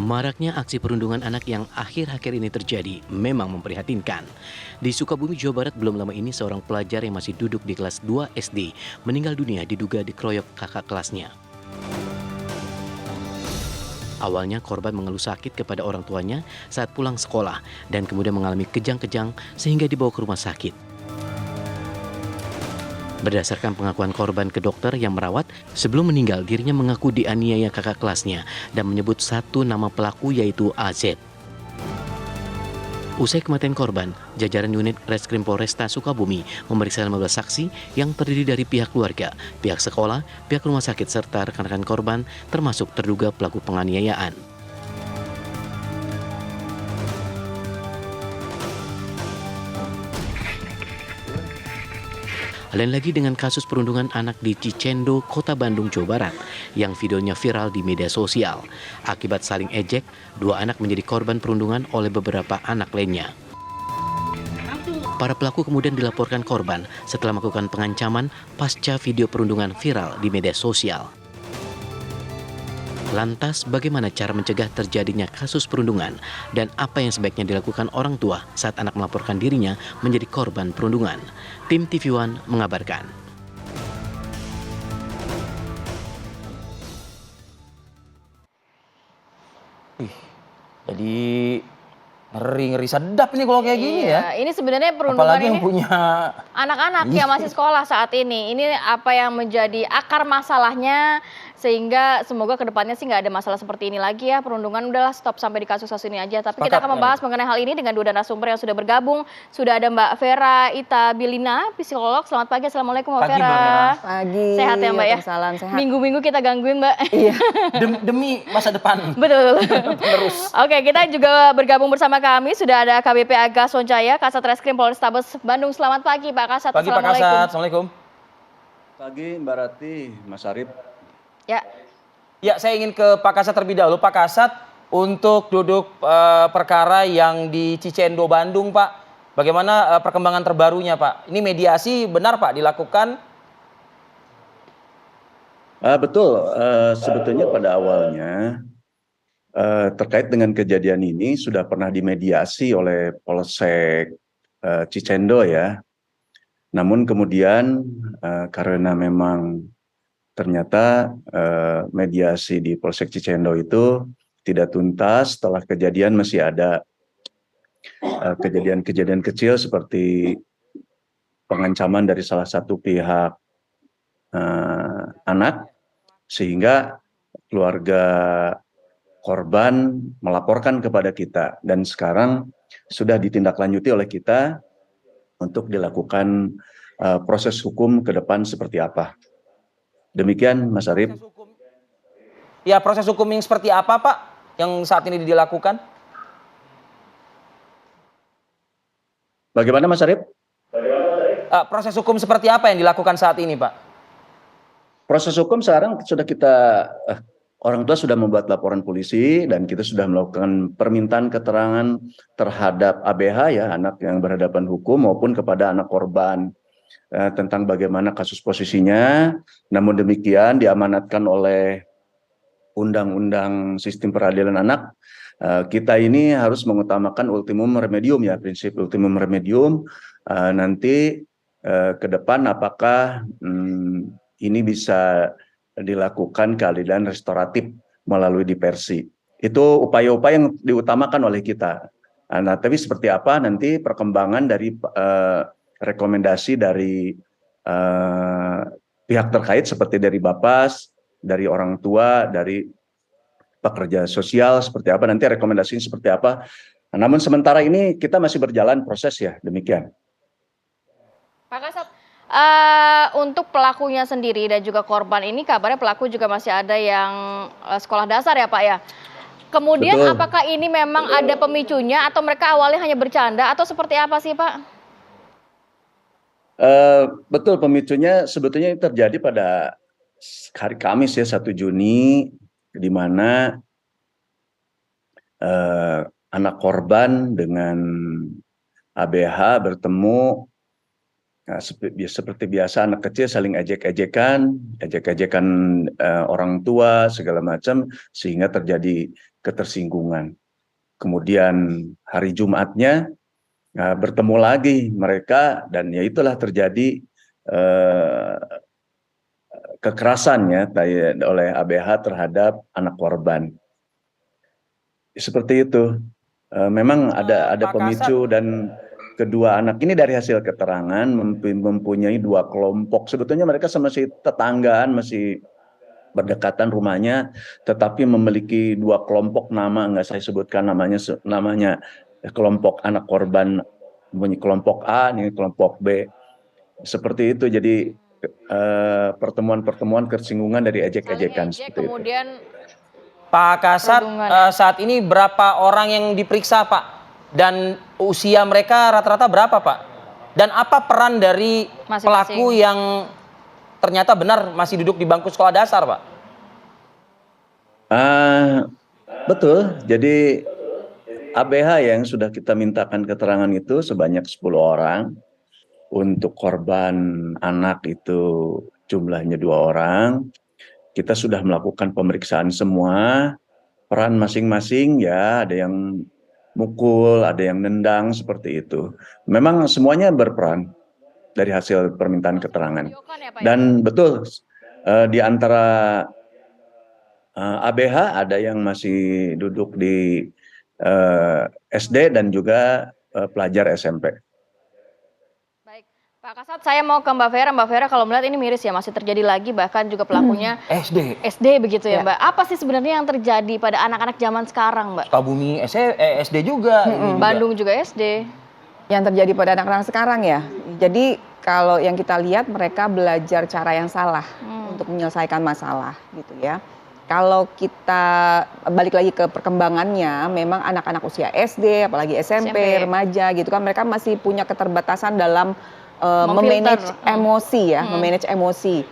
Maraknya aksi perundungan anak yang akhir-akhir ini terjadi memang memprihatinkan. Di Sukabumi, Jawa Barat belum lama ini seorang pelajar yang masih duduk di kelas 2 SD meninggal dunia diduga dikeroyok kakak kelasnya. Awalnya korban mengeluh sakit kepada orang tuanya saat pulang sekolah dan kemudian mengalami kejang-kejang sehingga dibawa ke rumah sakit. Berdasarkan pengakuan korban ke dokter yang merawat, sebelum meninggal dirinya mengaku dianiaya kakak kelasnya dan menyebut satu nama pelaku yaitu AZ. Usai kematian korban, jajaran unit Reskrim Polresta Sukabumi memeriksa 15 saksi yang terdiri dari pihak keluarga, pihak sekolah, pihak rumah sakit serta rekan-rekan korban termasuk terduga pelaku penganiayaan. Lain lagi dengan kasus perundungan anak di Cicendo, Kota Bandung, Jawa Barat, yang videonya viral di media sosial. Akibat saling ejek, dua anak menjadi korban perundungan oleh beberapa anak lainnya. Para pelaku kemudian dilaporkan korban setelah melakukan pengancaman pasca video perundungan viral di media sosial. Lantas, bagaimana cara mencegah terjadinya kasus perundungan dan apa yang sebaiknya dilakukan orang tua saat anak melaporkan dirinya menjadi korban perundungan? Tim TV One mengabarkan. Jadi ngeri-ngeri sedap ini kalau kayak gini ya. Ini sebenarnya perundungan Apalagi yang ini punya anak-anak yang masih sekolah saat ini. Ini apa yang menjadi akar masalahnya sehingga semoga kedepannya sih nggak ada masalah seperti ini lagi ya. Perundungan udahlah stop sampai di kasus ini aja. Tapi kita akan membahas mengenai hal ini dengan dua narasumber yang sudah bergabung. Sudah ada Mbak Vera Itabilina, psikolog. Selamat pagi, assalamualaikum Mbak Vera. Pagi. Sehat ya Mbak ya? Salam sehat. Minggu-minggu kita gangguin Mbak. Iya. demi masa depan. Betul. Terus. Oke, kita juga bergabung bersama kami. Sudah ada KBP Aga Soncaya, Kasat Reskrim Polrestabes Bandung. Selamat pagi Pak Kasat. Pagi Pak Kasat, assalamualaikum. Pagi Mbak Rati, Mas Arif. Ya, saya ingin ke Pak Kasat terlebih dahulu. Pak Kasat, untuk duduk perkara yang di Cicendo, Bandung, Pak. Bagaimana perkembangan terbarunya, Pak? Ini mediasi benar, Pak, dilakukan? Betul, sebetulnya pada awalnya terkait dengan kejadian ini sudah pernah dimediasi oleh Polsek Cicendo ya. Namun kemudian karena memang ternyata mediasi di Polsek Cicendo itu tidak tuntas, setelah kejadian masih ada kejadian-kejadian kecil seperti pengancaman dari salah satu pihak anak, sehingga keluarga korban melaporkan kepada kita dan sekarang sudah ditindaklanjuti oleh kita untuk dilakukan proses hukum ke depan seperti apa. Demikian Mas Arif. Ya, proses hukum yang seperti apa Pak yang saat ini dilakukan? Bagaimana Mas Arif? Proses hukum seperti apa yang dilakukan saat ini Pak? Proses hukum sekarang sudah orang tua sudah membuat laporan polisi dan kita sudah melakukan permintaan keterangan terhadap ABH ya, anak yang berhadapan hukum, maupun kepada anak korban tentang bagaimana kasus posisinya. Namun demikian diamanatkan oleh Undang-Undang Sistem Peradilan Anak, kita ini harus mengutamakan ultimum remedium ya, prinsip ultimum remedium. Nanti ke depan apakah ini bisa dilakukan keadilan restoratif melalui diversi. Itu upaya-upaya yang diutamakan oleh kita. Nah, tapi seperti apa nanti perkembangan dari rekomendasi dari pihak terkait seperti dari Bapas, dari orang tua, dari pekerja sosial seperti apa, nanti rekomendasinya seperti apa. Nah, namun sementara ini kita masih berjalan proses ya, demikian. Pak Kasat, untuk pelakunya sendiri dan juga korban ini kabarnya pelaku juga masih ada yang sekolah dasar ya Pak ya. Kemudian Betul. Apakah ini memang ada pemicunya atau mereka awalnya hanya bercanda atau seperti apa sih Pak? Betul, pemicunya sebetulnya terjadi pada hari Kamis ya, 1 Juni, di mana anak korban dengan ABH bertemu Nah, seperti biasa anak kecil saling ejek-ejekan, orang tua segala macam sehingga terjadi ketersinggungan. Kemudian hari Jumatnya bertemu lagi mereka dan ya itulah terjadi kekerasan ya oleh ABH terhadap anak korban. Seperti itu. Memang ada Pak pemicu dan kedua anak ini dari hasil keterangan mempunyai dua kelompok. Sebetulnya mereka masih tetanggaan, masih berdekatan rumahnya, tetapi memiliki dua kelompok nama, nggak saya sebutkan namanya kelompok anak korban, mempunyai kelompok A, ini kelompok B. Seperti itu, jadi pertemuan-pertemuan ketersinggungan dari ejek-ejekan. Saling ejek, kemudian Pak Kasat, perundungan, ya? saat ini berapa orang yang diperiksa, Pak? Dan usia mereka rata-rata berapa, Pak? Dan apa peran dari Masing-masing pelaku yang ternyata benar masih duduk di bangku sekolah dasar, Pak? Betul, jadi ABH yang sudah kita mintakan keterangan itu sebanyak 10 orang. Untuk korban anak itu jumlahnya 2 orang. Kita sudah melakukan pemeriksaan semua, peran masing-masing ya, ada yang mukul, ada yang nendang, seperti itu. Memang semuanya berperan dari hasil permintaan keterangan. Dan betul, di antara ABH ada yang masih duduk di SD dan juga pelajar SMP. Pak Kasat, saya mau ke Mbak Vera. Mbak Vera, kalau melihat ini miris ya, masih terjadi lagi, bahkan juga pelakunya SD begitu ya, Mbak. Apa sih sebenarnya yang terjadi pada anak-anak zaman sekarang, Mbak? Sukabumi SD juga. Bandung juga SD. Yang terjadi pada anak-anak sekarang ya. Jadi kalau yang kita lihat mereka belajar cara yang salah untuk menyelesaikan masalah gitu ya. Kalau kita balik lagi ke perkembangannya, memang anak-anak usia SD, apalagi SMP, remaja gitu kan, mereka masih punya keterbatasan dalam memanage emosi ya, memanage emosi.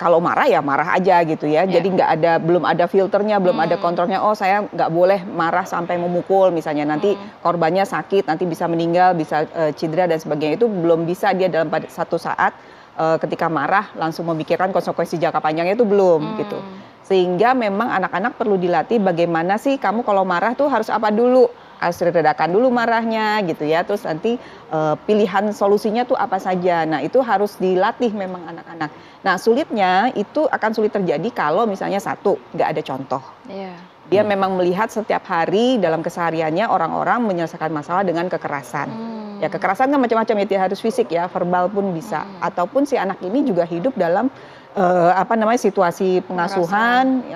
Kalau marah ya marah aja gitu ya. Jadi belum ada filternya, belum ada kontrolnya. Oh, saya nggak boleh marah sampai memukul misalnya. Nanti korbannya sakit, nanti bisa meninggal, bisa cedera dan sebagainya. Itu belum bisa dia dalam satu saat ketika marah langsung memikirkan konsekuensi jangka panjangnya, itu belum gitu. Sehingga memang anak-anak perlu dilatih bagaimana sih kamu kalau marah tuh harus apa dulu. Harus diredakan dulu marahnya gitu ya, terus nanti pilihan solusinya tuh apa saja. Nah itu harus dilatih memang anak-anak. Nah sulitnya itu akan sulit terjadi kalau misalnya satu, nggak ada contoh. Dia memang melihat setiap hari dalam kesehariannya orang-orang menyelesaikan masalah dengan kekerasan. Ya kekerasan kan macam-macam ya, tidak harus fisik ya, verbal pun bisa. Ataupun si anak ini juga hidup dalam situasi pengasuhan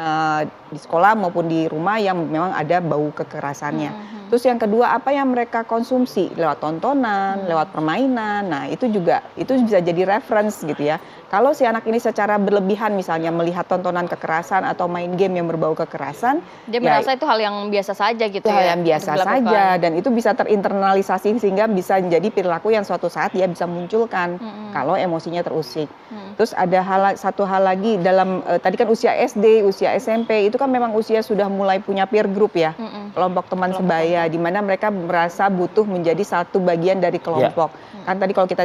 di sekolah maupun di rumah yang memang ada bau kekerasannya. Terus yang kedua, apa yang mereka konsumsi lewat tontonan, lewat permainan. Nah, itu bisa jadi reference gitu ya. Kalau si anak ini secara berlebihan misalnya melihat tontonan kekerasan atau main game yang berbau kekerasan, dia merasa itu hal yang biasa saja gitu ya. Hal yang biasa saja dan itu bisa terinternalisasi sehingga bisa menjadi perilaku yang suatu saat dia bisa munculkan kalau emosinya terusik. Terus ada satu hal lagi dalam tadi kan usia SD, usia SMP itu kan memang usia sudah mulai punya peer group ya, kelompok teman sebaya, di mana mereka merasa butuh menjadi satu bagian dari kelompok. Kan tadi kalau kita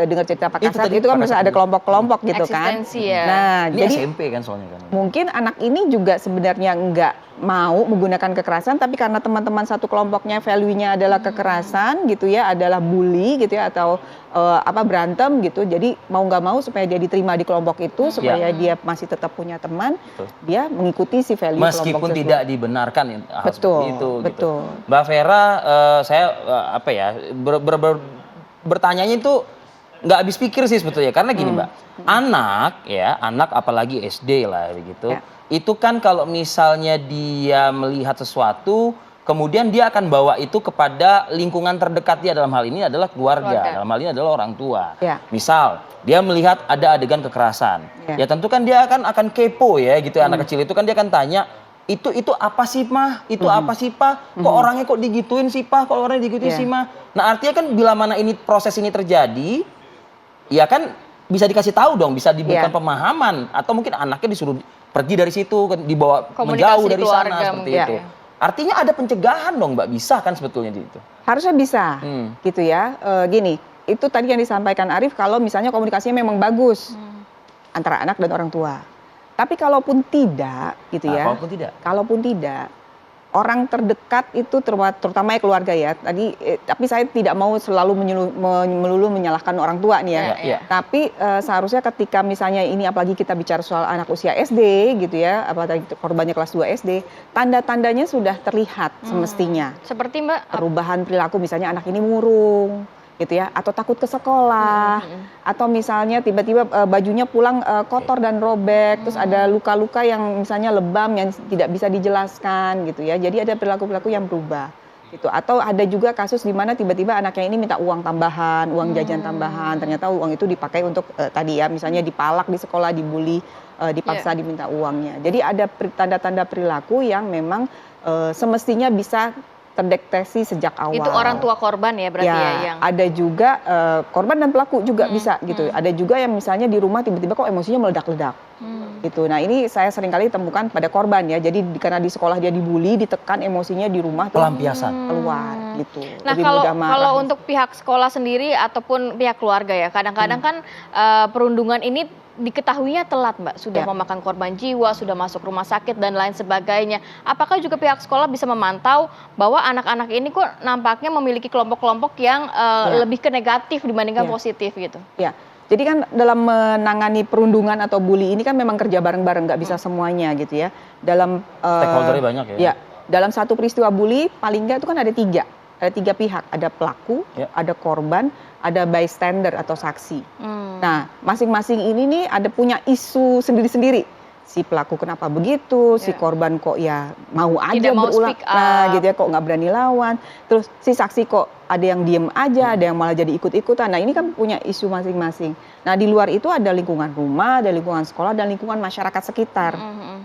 dengar cerita Pak Kasat itu kan bisa ada kelompok-kelompok gitu kan. Nah, ini jadi SMP kan soalnya kan. Mungkin anak ini juga sebenarnya enggak mau menggunakan kekerasan, tapi karena teman-teman satu kelompoknya value-nya adalah kekerasan gitu ya, adalah bully gitu ya, atau berantem gitu. Jadi mau nggak mau supaya dia diterima di kelompok itu, supaya dia masih tetap punya teman, dia mengikuti si value kelompok tersebut. Meskipun tidak dibenarkan hal seperti itu. Betul. Gitu. Mbak Vera, saya bertanyanya itu nggak habis pikir sih sebetulnya, karena gini Mbak, anak apalagi SD lah begitu. Itu kan kalau misalnya dia melihat sesuatu, kemudian dia akan bawa itu kepada lingkungan terdekat dia, dalam hal ini adalah keluarga. Dalam hal ini adalah orang tua. Misal dia melihat ada adegan kekerasan, ya tentu kan dia akan kepo ya gitu. Anak kecil itu kan dia akan tanya, itu apa sih mah? Itu apa sih Pak? Kok orangnya kok digituin sih Pak? Kok orangnya digituin sih mah? Nah artinya kan bila mana proses ini terjadi, ya kan bisa dikasih tahu dong, bisa diberikan pemahaman, atau mungkin anaknya disuruh pergi dari situ, dibawa menjauh dari sana seperti itu. Artinya ada pencegahan dong Mbak, bisa kan sebetulnya di itu? Harusnya bisa, gitu ya. Gini, itu tadi yang disampaikan Arif, kalau misalnya komunikasinya memang bagus antara anak dan orang tua. Tapi kalaupun tidak, gitu ya. Kalaupun tidak, orang terdekat itu terutama keluarga ya. Tapi saya tidak mau selalu melulu menyalahkan orang tua nih ya. Tapi seharusnya ketika misalnya ini, apalagi kita bicara soal anak usia SD gitu ya, apalagi korbannya kelas 2 SD, tanda-tandanya sudah terlihat semestinya. Seperti Mbak? Perubahan perilaku, misalnya anak ini murung gitu ya, atau takut ke sekolah, atau misalnya tiba-tiba bajunya pulang kotor dan robek, terus ada luka-luka yang misalnya lebam yang tidak bisa dijelaskan gitu ya. Jadi ada perilaku-perilaku yang berubah gitu. Atau ada juga kasus di mana tiba-tiba anaknya ini minta uang tambahan, uang jajan tambahan, ternyata uang itu dipakai untuk tadi ya, misalnya dipalak di sekolah, dibully, dipaksa diminta uangnya. Jadi ada tanda-tanda perilaku yang memang semestinya bisa terdeteksi sejak awal. Itu orang tua korban ya berarti ya yang ada juga korban dan pelaku juga bisa gitu. Ada juga yang misalnya di rumah tiba-tiba kok emosinya meledak-ledak. Gitu. Nah, ini saya seringkali temukan pada korban ya. Jadi karena di sekolah dia dibully, ditekan, emosinya di rumah tuh pelampiasan keluar gitu. Nah, kalau untuk pihak sekolah sendiri ataupun pihak keluarga ya, kadang-kadang kan perundungan ini diketahuinya telat, Mbak. Sudah memakan korban jiwa, sudah masuk rumah sakit dan lain sebagainya. Apakah juga pihak sekolah bisa memantau bahwa anak-anak ini kok nampaknya memiliki kelompok-kelompok yang lebih ke negatif dibandingkan positif gitu? Ya. Jadi kan dalam menangani perundungan atau bully ini kan memang kerja bareng-bareng, nggak bisa semuanya gitu ya. Dalam stakeholdernya banyak ya. Ya, dalam satu peristiwa bully paling nggak itu kan ada tiga pihak, ada pelaku, ada korban, ada bystander atau saksi. Nah, masing-masing ini nih ada punya isu sendiri-sendiri. Si pelaku kenapa begitu, si korban kok ya mau aja berulang, nah gitu ya, kok nggak berani lawan. Terus si saksi kok ada yang diem aja, ada yang malah jadi ikut-ikutan. Nah, ini kan punya isu masing-masing. Nah, di luar itu ada lingkungan rumah, ada lingkungan sekolah, dan lingkungan masyarakat sekitar.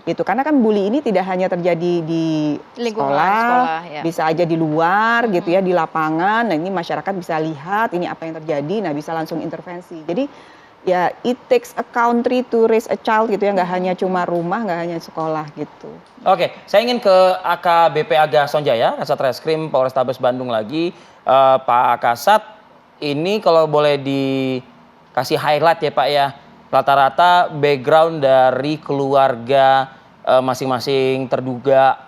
Gitu. Karena kan bully ini tidak hanya terjadi di sekolah, bisa aja di luar gitu ya, di lapangan. Nah, ini masyarakat bisa lihat ini apa yang terjadi, nah bisa langsung intervensi. Jadi ya, it takes a country to raise a child gitu ya, nggak hanya cuma rumah, nggak hanya sekolah gitu. Oke, saya ingin ke AKBP Aga Sonjaya, Kasat Reskrim Polrestabes Bandung lagi. Pak Kasat, ini kalau boleh dikasih highlight ya Pak ya, rata-rata background dari keluarga masing-masing terduga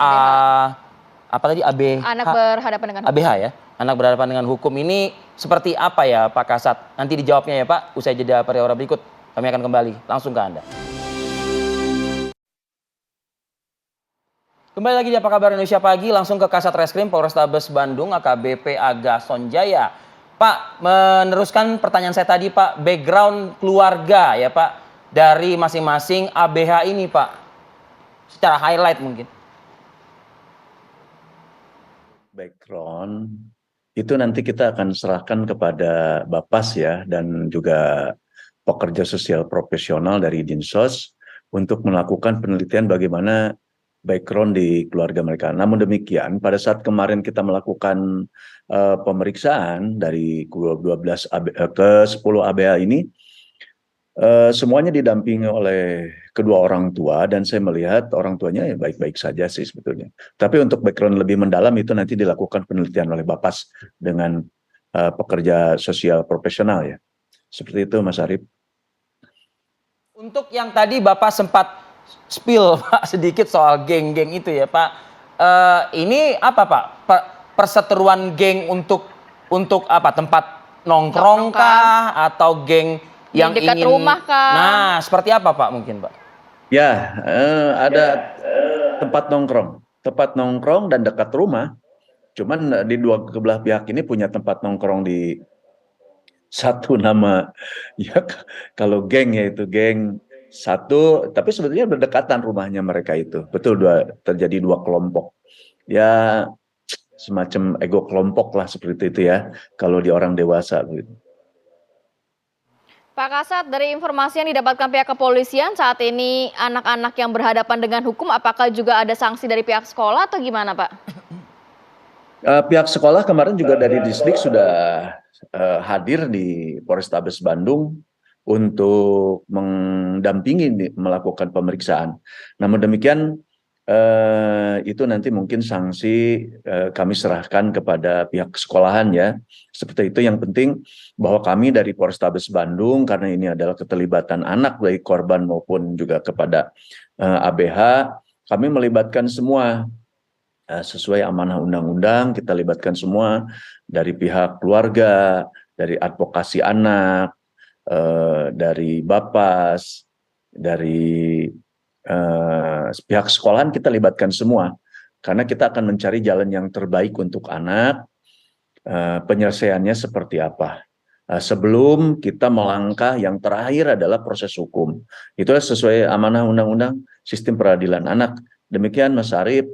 apa tadi ABH? Anak berhadapan dengan ABH ya, anak berhadapan dengan hukum ini seperti apa ya Pak Kasat? Nanti dijawabnya ya Pak, usai jeda pariwara berikut. Kami akan kembali langsung ke Anda. Kembali lagi di Apa Kabar Indonesia Pagi, langsung ke Kasat Reskrim Polrestabes Bandung, AKBP Aga Sonjaya. Pak, meneruskan pertanyaan saya tadi Pak, background keluarga ya Pak, dari masing-masing ABH ini Pak, secara highlight mungkin. Background itu nanti kita akan serahkan kepada Bapas ya, dan juga pekerja sosial profesional dari Dinsos untuk melakukan penelitian bagaimana background di keluarga mereka. Namun demikian, pada saat kemarin kita melakukan pemeriksaan dari 10 ABH ini, semuanya didampingi oleh kedua orang tua, dan saya melihat orang tuanya ya baik-baik saja sih sebetulnya. Tapi untuk background lebih mendalam itu nanti dilakukan penelitian oleh Bapas dengan pekerja sosial profesional ya. Seperti itu Mas Arif. Untuk yang tadi Bapak sempat spill Pak sedikit soal geng-geng itu ya Pak. Ini apa Pak? Perseteruan geng untuk apa? Tempat nongkrong kah atau geng yang dekat ingin rumah kah? Nah, seperti apa Pak mungkin Pak? Ya, ada tempat nongkrong dan dekat rumah. Cuman di dua kebelah pihak ini punya tempat nongkrong di satu nama ya, kalau geng yaitu geng satu, tapi sebetulnya berdekatan rumahnya mereka itu. Betul, terjadi dua kelompok. Ya, semacam ego kelompok lah seperti itu ya, kalau di orang dewasa gitu. Pak Kasat, dari informasi yang didapatkan pihak kepolisian saat ini anak-anak yang berhadapan dengan hukum, apakah juga ada sanksi dari pihak sekolah atau gimana Pak? Pihak sekolah kemarin juga dari Disdik sudah hadir di Polrestabes Bandung untuk mendampingi melakukan pemeriksaan. Namun demikian Itu nanti mungkin sanksi kami serahkan kepada pihak sekolahan ya. Seperti itu. Yang penting bahwa kami dari Polrestabes Bandung, karena ini adalah keterlibatan anak baik korban maupun juga kepada ABH, kami melibatkan semua sesuai amanah undang-undang. Kita libatkan semua dari pihak keluarga, dari advokasi anak, dari Bapas, dari pihak sekolahan, kita libatkan semua karena kita akan mencari jalan yang terbaik untuk anak. Penyelesaiannya seperti apa sebelum kita melangkah yang terakhir adalah proses hukum. Itulah sesuai amanah undang-undang sistem peradilan anak. Demikian Mas Arief.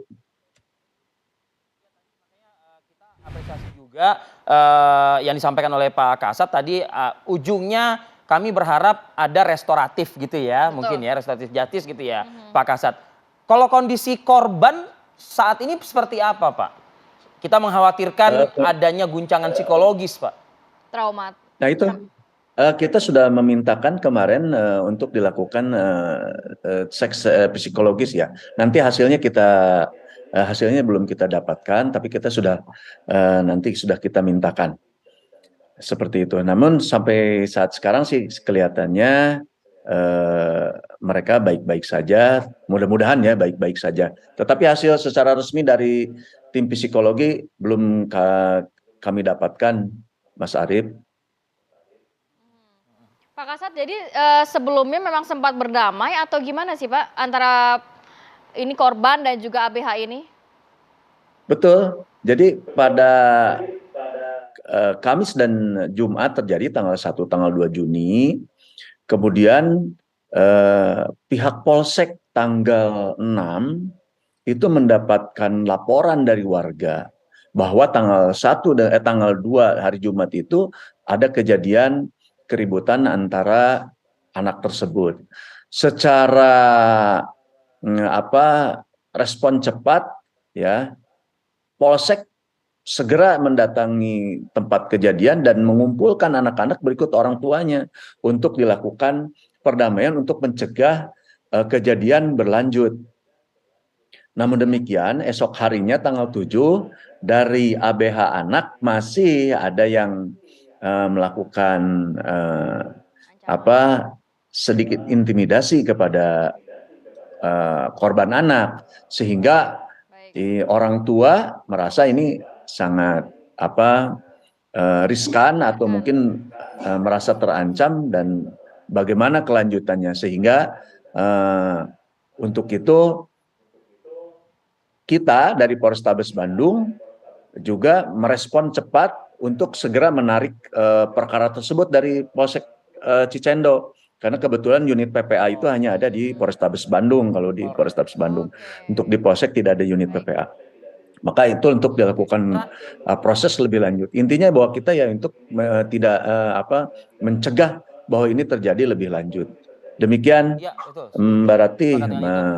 Kita apresiasi juga yang disampaikan oleh Pak Kasat tadi, ujungnya kami berharap ada restoratif gitu ya. Betul. Mungkin ya restoratif justice gitu ya, Pak Kasat. Kalau kondisi korban saat ini seperti apa Pak? Kita mengkhawatirkan adanya guncangan psikologis Pak. Trauma. Nah itu kita sudah memintakan kemarin untuk dilakukan seks psikologis ya. Nanti hasilnya hasilnya belum kita dapatkan, tapi kita sudah nanti sudah kita mintakan. Seperti itu. Namun sampai saat sekarang sih kelihatannya mereka baik-baik saja. Mudah-mudahan ya baik-baik saja. Tetapi hasil secara resmi dari tim psikologi belum kami dapatkan, Mas Arief. Pak Kasat, jadi sebelumnya memang sempat berdamai atau gimana sih Pak antara ini korban dan juga ABH ini? Betul. Jadi pada Kamis dan Jumat terjadi tanggal 1, tanggal 2 Juni. Kemudian pihak Polsek tanggal 6 itu mendapatkan laporan dari warga bahwa tanggal 2 hari Jumat itu ada kejadian keributan antara anak tersebut. Secara respon cepat ya, Polsek segera mendatangi tempat kejadian dan mengumpulkan anak-anak berikut orang tuanya untuk dilakukan perdamaian untuk mencegah kejadian berlanjut. Namun demikian, esok harinya tanggal 7 dari ABH anak masih ada yang melakukan sedikit intimidasi kepada korban anak, sehingga orang tua merasa ini sangat riskan atau mungkin merasa terancam dan bagaimana kelanjutannya, sehingga untuk itu kita dari Polrestabes Bandung juga merespon cepat untuk segera menarik perkara tersebut dari Polsek Cicendo, karena kebetulan unit PPA itu hanya ada di Polrestabes Bandung. Kalau di Polrestabes Bandung, untuk di Polsek tidak ada unit PPA. Maka itu untuk dilakukan proses lebih lanjut. Intinya bahwa kita ya untuk tidak mencegah bahwa ini terjadi lebih lanjut. Demikian ya, Mbak Rati,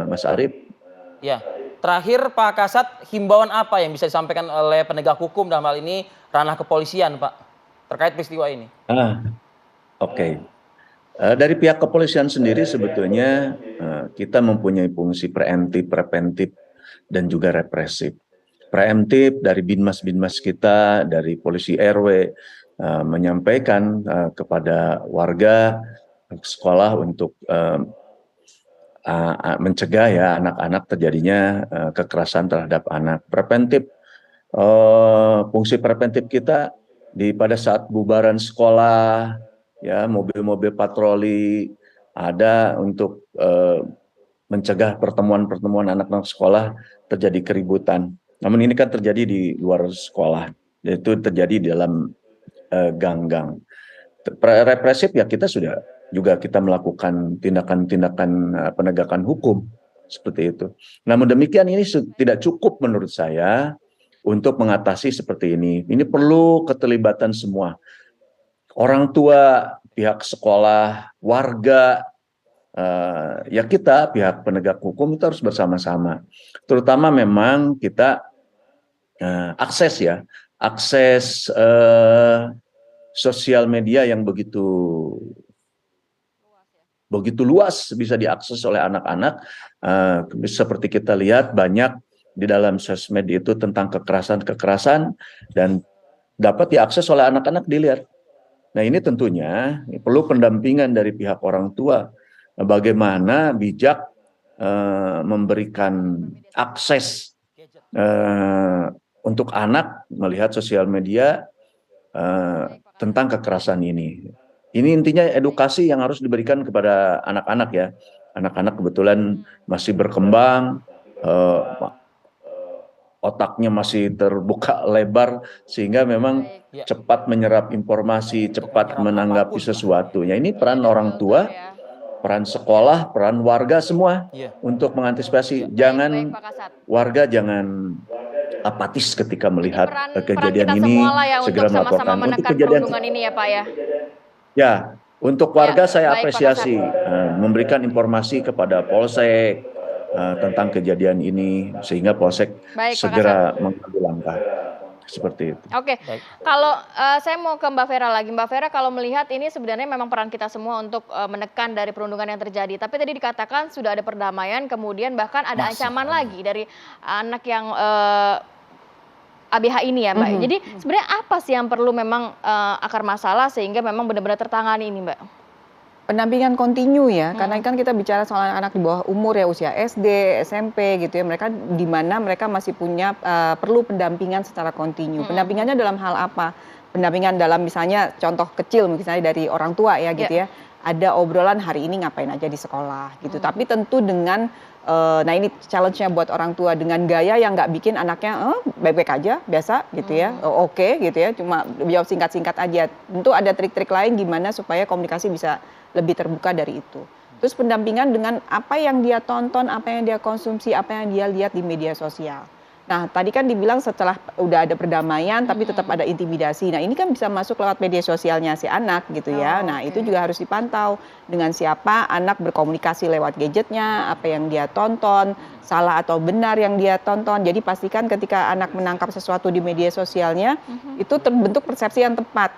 Mas Arief. Ya, terakhir Pak Kasat, himbauan apa yang bisa disampaikan oleh penegak hukum dalam hal ini ranah kepolisian Pak terkait peristiwa ini? Oke. Dari pihak kepolisian sendiri sebetulnya kita mempunyai fungsi preventif dan juga represif. Preemptif dari binmas kita, dari polisi RW, menyampaikan kepada warga sekolah untuk mencegah ya anak-anak terjadinya kekerasan terhadap anak. Preventif, fungsi preventif kita pada saat bubaran sekolah, ya mobil-mobil patroli ada untuk mencegah pertemuan-pertemuan anak-anak sekolah terjadi keributan. Namun ini kan terjadi di luar sekolah, yaitu terjadi di dalam gang-gang. Represif ya kita sudah juga kita melakukan tindakan-tindakan penegakan hukum seperti itu. Namun demikian ini tidak cukup menurut saya untuk mengatasi seperti ini. Ini perlu keterlibatan semua. Orang tua, pihak sekolah, warga, ya kita pihak penegak hukum itu harus bersama-sama. Terutama memang kita akses sosial media yang begitu begitu luas bisa diakses oleh anak-anak. Seperti kita lihat banyak di dalam sosmed itu tentang kekerasan-kekerasan dan dapat diakses oleh anak-anak dilihat. Nah ini tentunya perlu pendampingan dari pihak orang tua. Bagaimana bijak memberikan akses untuk anak melihat sosial media tentang kekerasan ini. Ini intinya edukasi yang harus diberikan kepada anak-anak ya. Anak-anak kebetulan masih berkembang, otaknya masih terbuka lebar sehingga memang cepat menyerap informasi, cepat menanggapi sesuatu. Ya ini peran orang tua, peran sekolah, peran warga semua untuk mengantisipasi. Jangan warga jangan apatis ketika melihat kejadian ini, segera melaporkan. Untuk kejadian ini ya Pak ya. Ya, untuk warga saya apresiasi memberikan informasi kepada Polsek tentang kejadian ini sehingga Polsek segera mengambil langkah seperti itu. Oke, kalau saya mau ke Mbak Vera lagi. Mbak Vera, kalau melihat ini sebenarnya memang peran kita semua untuk menekan dari perundungan yang terjadi. Tapi tadi dikatakan sudah ada perdamaian, kemudian bahkan ada ancaman lagi dari anak yang ABH ini ya Mbak. Jadi sebenarnya apa sih yang perlu memang akar masalah sehingga memang benar-benar tertangani ini Mbak? Pendampingan kontinu ya, karena kan kita bicara soal anak di bawah umur ya, usia SD, SMP gitu ya, mereka di mana mereka masih punya perlu pendampingan secara kontinu. Pendampingannya dalam hal apa? Pendampingan dalam misalnya contoh kecil misalnya dari orang tua ya gitu ya, ada obrolan hari ini ngapain aja di sekolah gitu, tapi tentu dengan nah ini challenge-nya buat orang tua dengan gaya yang nggak bikin anaknya baik-baik aja, biasa gitu ya, oke gitu ya, cuma jawab singkat-singkat aja. Tentu ada trik-trik lain gimana supaya komunikasi bisa lebih terbuka dari itu. Terus pendampingan dengan apa yang dia tonton, apa yang dia konsumsi, apa yang dia lihat di media sosial. Nah, tadi kan dibilang setelah udah ada perdamaian tapi tetap ada intimidasi. Nah, ini kan bisa masuk lewat media sosialnya si anak gitu ya. Nah, itu juga harus dipantau dengan siapa anak berkomunikasi lewat gadgetnya, apa yang dia tonton, salah atau benar yang dia tonton. Jadi pastikan ketika anak menangkap sesuatu di media sosialnya, itu terbentuk persepsi yang tepat.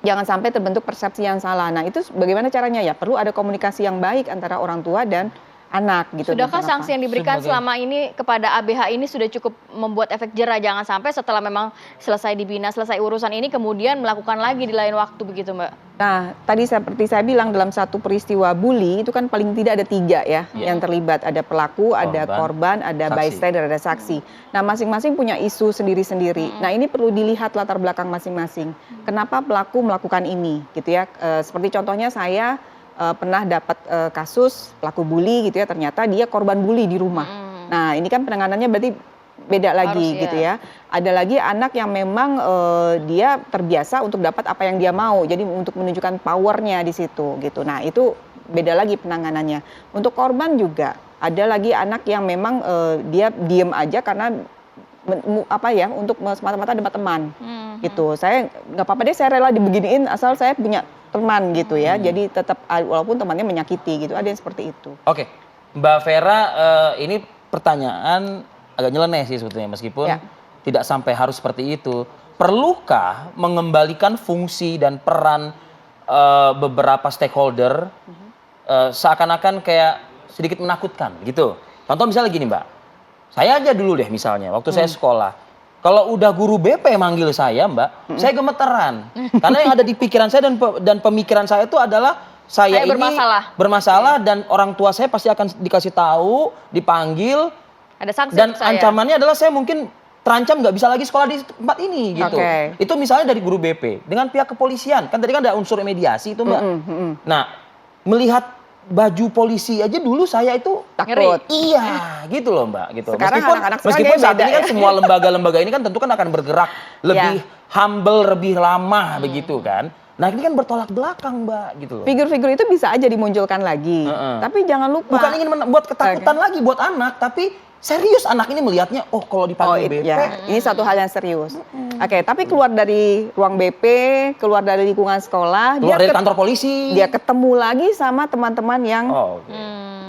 Jangan sampai terbentuk persepsi yang salah. Nah, itu bagaimana caranya ya? Perlu ada komunikasi yang baik antara orang tua dan anak gitu. Sudahkah sanksi yang diberikan selama ini kepada ABH ini sudah cukup membuat efek jera? Jangan sampai setelah memang selesai dibina, selesai urusan ini kemudian melakukan lagi di lain waktu begitu Mbak? Nah, tadi seperti saya bilang dalam satu peristiwa bully itu kan paling tidak ada 3 ya yang terlibat. Ada pelaku, ada korban, ada bystander, ada saksi. Nah, masing-masing punya isu sendiri-sendiri. Nah, ini perlu dilihat latar belakang masing-masing. Kenapa pelaku melakukan ini gitu ya. Seperti contohnya saya pernah dapat kasus pelaku bully gitu ya, ternyata dia korban bully di rumah. Nah, ini kan penanganannya berarti beda lagi gitu ya. Ada lagi anak yang memang dia terbiasa untuk dapat apa yang dia mau, jadi untuk menunjukkan powernya di situ gitu. Nah, itu beda lagi penanganannya. Untuk korban juga ada lagi anak yang memang dia diem aja karena untuk semata-mata dapat teman gitu. Saya nggak apa-apa deh, saya rela dibeginiin asal saya punya teman gitu ya. Jadi tetap walaupun temannya menyakiti gitu, ada yang seperti itu. Oke, Mbak Vera, ini pertanyaan agak nyeleneh sih sebetulnya meskipun tidak sampai harus seperti itu. Perlukah mengembalikan fungsi dan peran beberapa stakeholder seakan-akan kayak sedikit menakutkan gitu? Contoh misalnya gini Mbak, saya aja dulu deh misalnya waktu saya sekolah. Kalau udah guru BP manggil saya Mbak, saya gemeteran. Karena yang ada di pikiran saya dan pemikiran saya itu adalah saya ini bermasalah dan orang tua saya pasti akan dikasih tahu, dipanggil. Ada sanksi dan ancamannya adalah saya mungkin terancam nggak bisa lagi sekolah di tempat ini gitu. Itu misalnya dari guru BP. Dengan pihak kepolisian, kan tadi kan ada unsur mediasi itu Mbak. Nah, melihat baju polisi aja dulu saya itu takut. Iya, gitu loh Mbak, gitu. Sekarang meskipun saat ini kan semua lembaga-lembaga ini kan tentu kan akan bergerak lebih humble, lebih lama begitu kan. Nah, ini kan bertolak belakang Mbak, gitu loh. Figur-figur itu bisa aja dimunculkan lagi. Tapi jangan lupa. Bukan ingin membuat ketakutan lagi buat anak, tapi serius anak ini melihatnya, oh kalau dipanggil BP. Ini satu hal yang serius. Oke, tapi keluar dari ruang BP, keluar dari lingkungan sekolah, keluar dari kantor polisi, dia ketemu lagi sama teman-teman yang,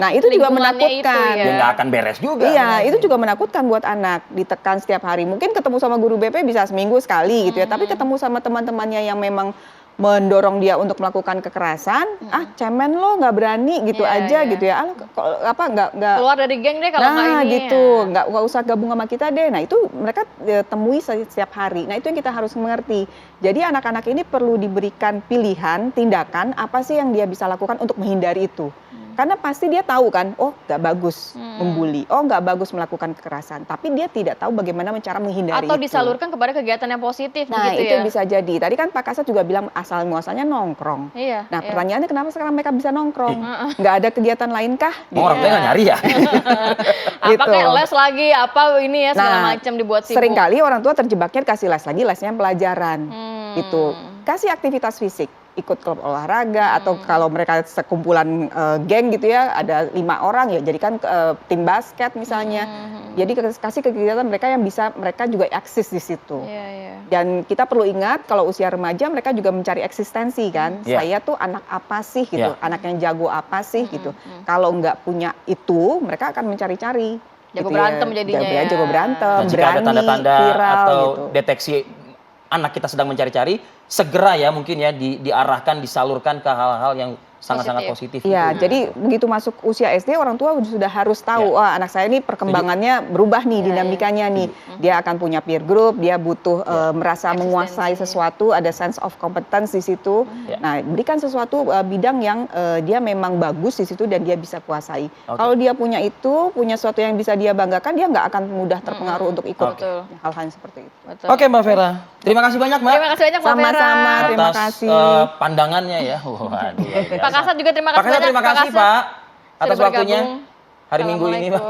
nah itu juga menakutkan. Dia nggak akan beres juga. Iya, itu juga menakutkan buat anak, ditekan setiap hari. Mungkin ketemu sama guru BP bisa seminggu sekali gitu ya, tapi ketemu sama teman-temannya yang memang mendorong dia untuk melakukan kekerasan, cemen lo nggak berani gitu Iya, aja iya. gitu ya, nggak Keluar dari geng deh kalau nggak nah ini. gitu, ya. nggak usah gabung sama kita deh. Nah itu mereka temui setiap hari. Nah itu yang kita harus mengerti. Jadi anak-anak ini perlu diberikan pilihan, tindakan apa sih yang dia bisa lakukan untuk menghindari itu. Karena pasti dia tahu kan, oh nggak bagus membuli, oh nggak bagus melakukan kekerasan. Tapi dia tidak tahu bagaimana cara menghindari Atau itu. disalurkan kepada kegiatan yang positif Nah begitu itu ya. bisa jadi. Tadi kan Pak Kasat juga bilang asal muasalnya nongkrong. Iya. Nah iya. pertanyaannya kenapa sekarang mereka bisa nongkrong? Nggak ada kegiatan lain kah? Orang tua nggak nyari ya? Apa gitu. kayak les lagi, apa ini ya segala Nah, macam dibuat sibuk. seringkali orang tua terjebaknya kasih les lagi, lesnya pelajaran. Gitu. Hmm. Kasih aktivitas fisik, ikut klub olahraga atau kalau mereka sekumpulan geng gitu ya, ada 5 orang ya jadikan tim basket misalnya. Jadi kasih kegiatan mereka yang bisa mereka juga eksis di situ. Iya, iya. Dan kita perlu ingat kalau usia remaja mereka juga mencari eksistensi kan. Iya. Saya tuh anak apa sih gitu, Iya. anak yang jago apa sih gitu. Kalau nggak punya itu, mereka akan mencari-cari. Jago gitu berantem ya. jadinya ya. Jago berantem, Dan jika ada berani, tanda-tanda viral atau gitu. deteksi anak kita sedang mencari-cari, segera ya mungkin ya diarahkan, disalurkan ke hal-hal yang sangat-sangat positif. Iya, itu. jadi begitu masuk usia SD orang tua sudah harus tahu, wah anak saya ini perkembangannya berubah nih, dinamikanya nih. Dia akan punya peer group, dia butuh merasa menguasai sesuatu, ada sense of competence di situ. Nah, berikan sesuatu bidang yang dia memang bagus di situ dan dia bisa kuasai. Kalau dia punya itu, punya sesuatu yang bisa dia banggakan, dia nggak akan mudah terpengaruh untuk ikut hal-hal yang seperti itu. Betul. Oke Mbak Vera, terima kasih banyak Mbak. Terima kasih banyak Mbak Vera. Sama-sama. Terima Atas kasih. pandangannya ya. Waduh, luar biasa. Pak Kasat juga terima kasih Pak Kasat banyak. terima kasih Kasat Pak atas sudah waktunya bergabung. hari Minggu ini Pak.